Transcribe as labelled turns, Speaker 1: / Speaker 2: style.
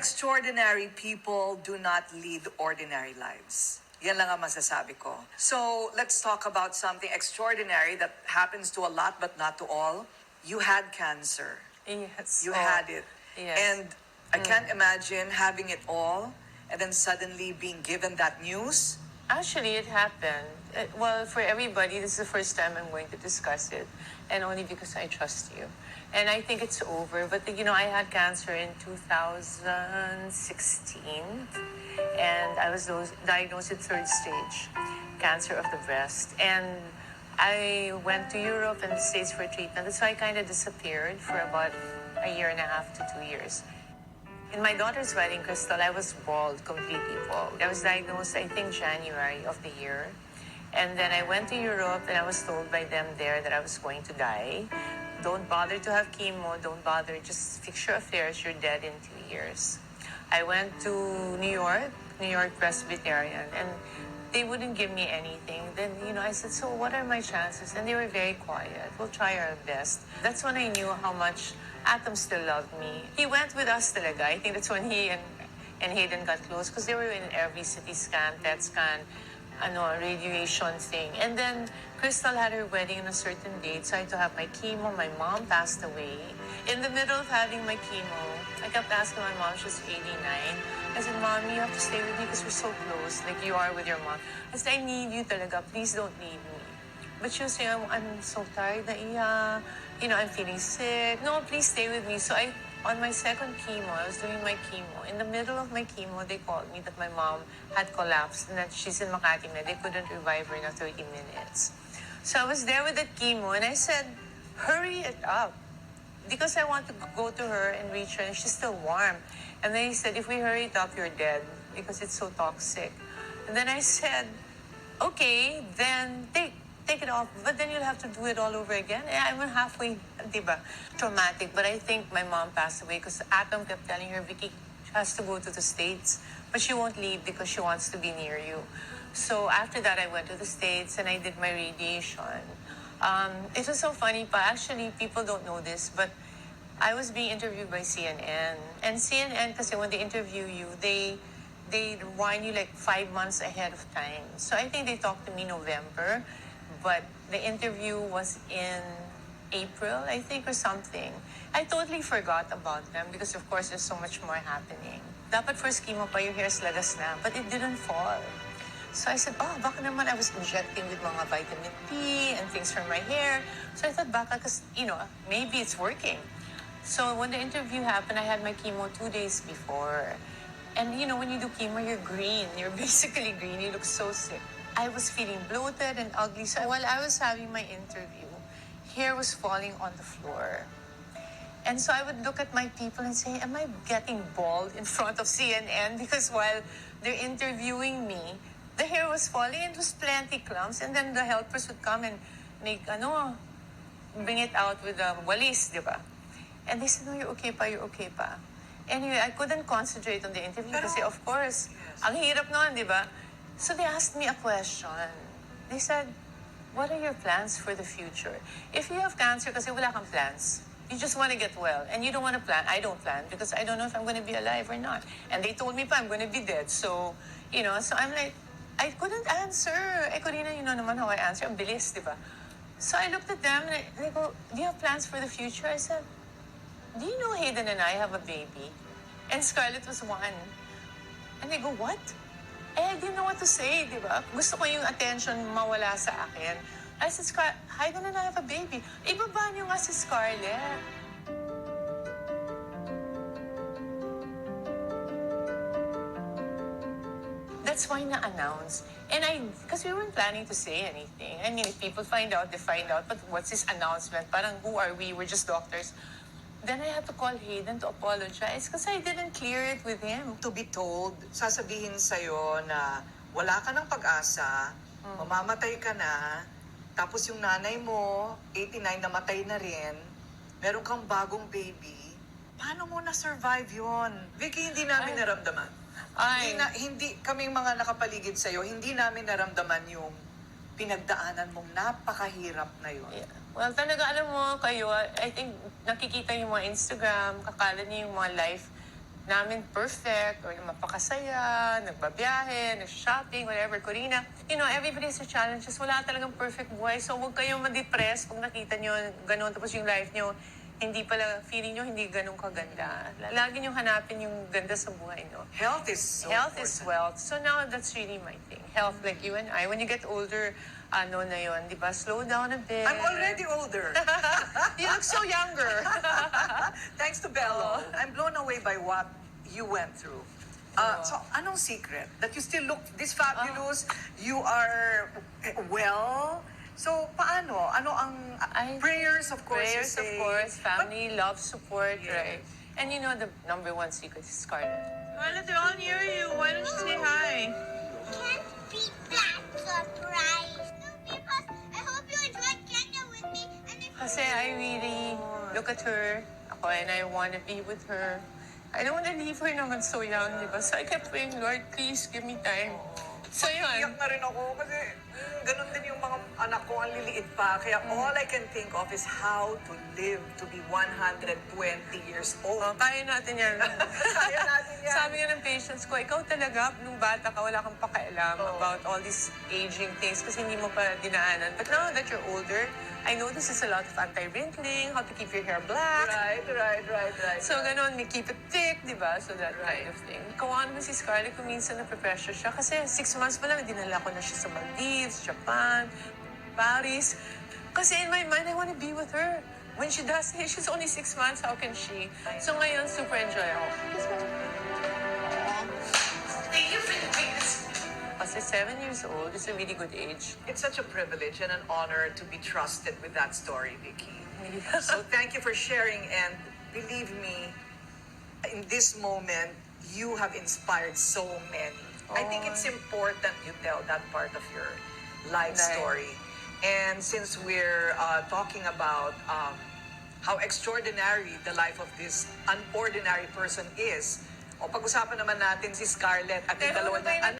Speaker 1: extraordinary people do not lead ordinary lives. Yan lang ang masasabi ko. So, let's talk about something extraordinary that happens to a lot but not to all. You had cancer.
Speaker 2: Yes.
Speaker 1: You had it.
Speaker 2: Yes.
Speaker 1: And I can't imagine having it all and then suddenly being given that news.
Speaker 2: Actually, it happened. Well, for everybody, this is the first time I'm going to discuss it, and only because I trust you. And I think it's over. But, I had cancer in 2016, and I was diagnosed with third stage cancer of the breast. And I went to Europe and the States for treatment. So I kind of disappeared for about a year and a half to 2 years. In my daughter's wedding, Crystal, I was bald, completely bald. I was diagnosed, I think, January of the year. And then I went to Europe and I was told by them there that I was going to die. Don't bother to have chemo, don't bother, just fix your affairs, you're dead in 2 years. I went to New York Presbyterian, and they wouldn't give me anything. Then, I said, so what are my chances? And they were very quiet. We'll try our best. That's when I knew how much Atom still loved me. He went with us talaga. I think that's when he and Hayden got close because they were in every CT scan, PET scan, radiation thing. And then Crystal had her wedding on a certain date, so I had to have my chemo. My mom passed away. In the middle of having my chemo, I kept asking my mom, she's 89. I said, Mom, you have to stay with me because we're so close, like you are with your mom. I said, I need you talaga. Please don't leave me. But she was saying, I'm so tired, naiya. I'm feeling sick. No, please stay with me. So on my second chemo, I was doing my chemo. In the middle of my chemo, they called me that my mom had collapsed and that she's in Makati na. They couldn't revive her in 30 minutes. So I was there with the chemo and I said, hurry it up. Because I want to go to her and reach her and she's still warm. And then he said, if we hurry it up, you're dead because it's so toxic. And then I said, okay, then take it off, but then you'll have to do it all over again. I'm halfway, diba, traumatic. But I think my mom passed away because Atom kept telling her, Vicky, she has to go to the States, but she won't leave because she wants to be near you. So after that, I went to the States and I did my radiation. It was so funny, but actually, people don't know this, but I was being interviewed by CNN. And CNN, kasi when they interview you, they warn you like 5 months ahead of time. So I think they talked to me November, but the interview was in April, I think, or something. I totally forgot about them because, of course, there's so much more happening. Dapat first chemo pa, your hair's lagas na, but it didn't fall. So I said, baka naman I was injecting with mga vitamin P and things for my hair. So I thought, baka, because, maybe it's working. So when the interview happened, I had my chemo 2 days before. And, when you do chemo, you're green. You're basically green. You look so sick. I was feeling bloated and ugly. So while I was having my interview, hair was falling on the floor. And so I would look at my people and say, am I getting bald in front of CNN? Because while they're interviewing me, the hair was falling and it was plenty clumps. And then the helpers would come and make, bring it out with a walis, di ba? And they said, no, you're okay pa. Anyway, I couldn't concentrate on the interview kasi, of course, ang hirap noon, di ba? So they asked me a question. They said, what are your plans for the future? If you have cancer, kasi wala kang plans. You just want to get well. And you don't want to plan. I don't plan because I don't know if I'm going to be alive or not. And they told me pa I'm going to be dead. So, so I'm like, I couldn't answer. Korina, you know naman how I answer. Ang bilis, di ba? So I looked at them and they go, do you have plans for the future? I said, do you know Hayden and I have a baby? And Scarlett was 1. And they go, what? I didn't know what to say, di ba? Gusto ko yung attention mawala sa akin. I said, Hayden and I have a baby. Ibaba niyo nga si Scarlett. That's why na-announce. And because we weren't planning to say anything. I mean, if people find out, they find out. But what's this announcement? Parang, who are we? We're just doctors. Then I had to call Hayden to apologize because I didn't clear it with him.
Speaker 1: To be told, sasabihin sa'yo na wala ka ng pag-asa, mamamatay ka na, tapos yung nanay mo, 89, namatay na rin, meron kang bagong baby, paano mo na-survive yun? Vicky, hindi namin naramdaman. Hindi kaming mga nakapaligid sa'yo, hindi namin naramdaman yung pinagdaanan mong napakahirap na yun.
Speaker 2: Yeah. Well, talaga, alam mo kayo, I think nakikita yung mga Instagram, kakalan niyo yung mga life namin perfect or mapakasaya, nagbabiyahe, nag-shopping, whatever. Korina, everybody has a challenges. Wala talagang perfect buhay. So huwag kayong ma-depress pag nakita nyo ganun. Tapos yung life nyo, hindi pala, feeling nyo hindi ganun kaganda. Lagi nyo hanapin yung ganda sa buhay nyo.
Speaker 1: Health is so
Speaker 2: Health
Speaker 1: important.
Speaker 2: is wealth. So now that's really my thing. Health, like you and I. When you get older, ano na yun, di ba? Slow down a bit.
Speaker 1: I'm already older.
Speaker 2: You look so younger.
Speaker 1: Thanks to Belo. I'm blown away by what you went through. So, anong secret? That you still look this fabulous, you are well. So, paano? Ano ang prayers, of course, you
Speaker 2: Prayers, of
Speaker 1: say.
Speaker 2: course,
Speaker 1: But
Speaker 2: family, love, support,
Speaker 1: Yes.
Speaker 2: right? And the number one secret is Scarlett.
Speaker 3: Scarlett, they're all near you. Why don't you say hi?
Speaker 4: Can't beat that surprise. No, because I hope you enjoyed Kenya with me. And if
Speaker 2: Kasi I really look at her, ako, and I want to be with her. I don't want to leave her naman so young, di ba? So I kept praying, Lord, please give me time. So
Speaker 1: iyak
Speaker 2: yun.
Speaker 1: na rin ako kasi ganun din yung mga anak ko, ang liliit pa. Kaya all I can think of is how to live to be 120 years old.
Speaker 2: Oh, kaya natin yan.
Speaker 1: Kaya natin yan.
Speaker 2: Sabi nga ng patients ko, ikaw talaga, nung bata ka, wala kang pakialam about all these aging things kasi hindi mo pa dinaanan. But now that you're older, I know this is a lot of anti-wrinkling, how to keep your hair black.
Speaker 1: Right.
Speaker 2: So, ganun, may keep it thick, di ba? So, that kind of thing. Kawawa naman si Scarlett kung minsan na-pressure siya. Kasi 6 months pa lang, dinala ko na siya sa Maldives, Japan, Paris. Kasi in my mind, I want to be with her. When she does, hey, she's only 6 months, how can she? So, ngayon, super enjoy ako. Thank you for the biggest. Kasi 7 years old is a really good age.
Speaker 1: It's such a privilege and an honor to be trusted with that story, Vicky. So thank you for sharing, and believe me, in this moment, you have inspired so many. I think it's important you tell that part of your life
Speaker 2: Right.
Speaker 1: story. And since we're talking about how extraordinary the life of this unordinary person is, o pag-usapan naman natin si Scarlett at yung
Speaker 2: Pero
Speaker 1: dalawa
Speaker 2: ano ba
Speaker 1: niyang
Speaker 2: yun?